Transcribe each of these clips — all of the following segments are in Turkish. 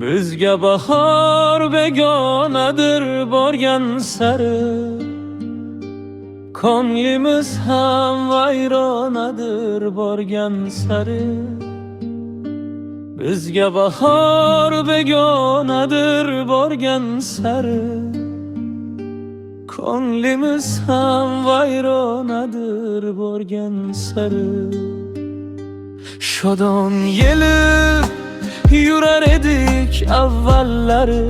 Bizga bahor begonadir borgan sari, ko'nglimiz ham vayronadir borgan sari. Bizga bahor begonadir borgan sari, ko'nglimiz ham vayronadir borgan sari. Shodon yelib yurar edik avvallari,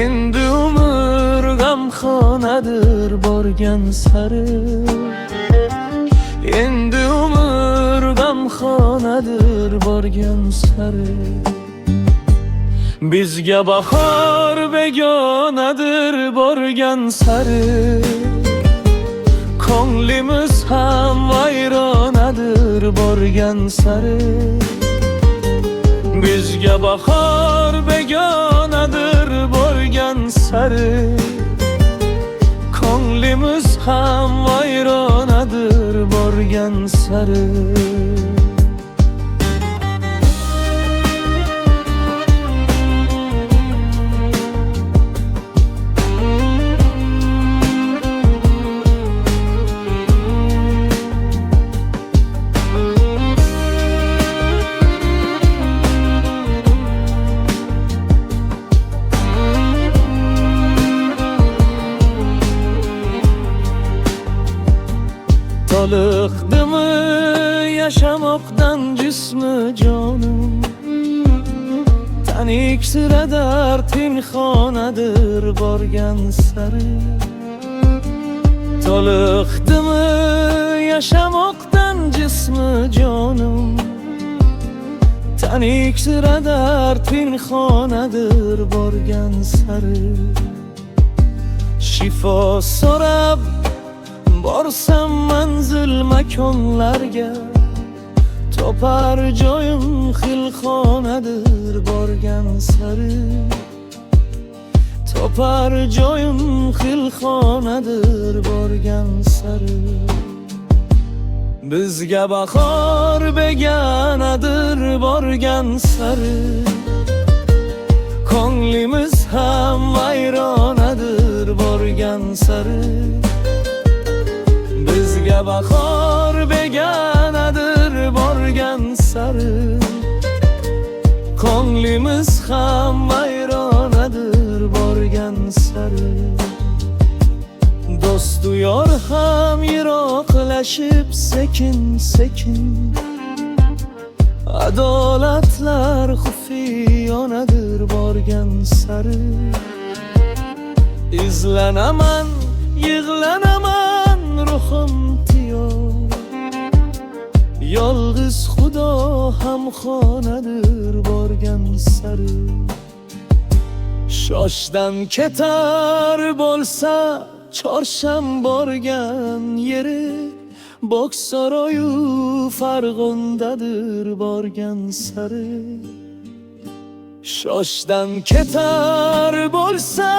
endi umr g'amxonadir borgan sari. Endi umr g'amxonadir borgan sari. Bizga bahor begonadir borgan sari, ko'nglimiz ham vayronadir borgan sari. Bizga bahor begonadir borgan sari, ko'nglimiz ham vayronadir borgan sari. Toliqdimi yashamoqdan jismi jonim, tanik siradar tinxonadir borgan sari. Toliqdimi yashamoqdan jismi jonim, tanik siradar tinxonadir borgan sari. Shifo so'rab borsam manzil makonlarga, topar joyim xilxonadir borgan sari. Topar joyim xilxonadir borgan sari. Bizga bahor begonadir borgan sari, ko'nglimiz ham vayronadir borgan sari. Bizga bahor begonadir borgan sari, ko'nglimiz ham vayronadir borgan sari. Do'stu yor ham yiroqlashib sekin sekin, adolatlar xufiyonadir borgan sari. Izlanaman, yig'lanaman ruhim tiyor, yolg'iz Xudo ham xonadir borgan sari. Shoshdan ketar bo'lsa chorsham borgan yeri, Boksaroyu Farg'ondadir borgan sari. Shoshdan ketar bo'lsa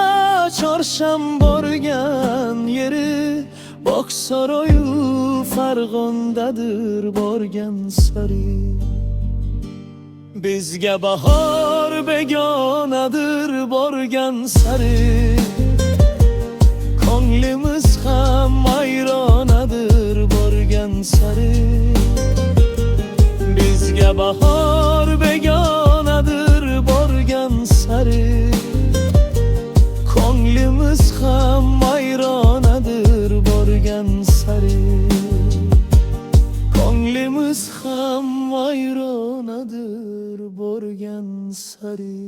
chorsham borgan yeri, Boksaroyu Farg'ondadir borgan sari. Bizga bahor begonadir borgan sari, ko'nglimiz ham vayronadir borgan sari. Bizga bahor begonadir borgan sari, ko'nglimiz ham vayronadir borgan sari. Ko'nglimiz ham vayronadir borgan sari.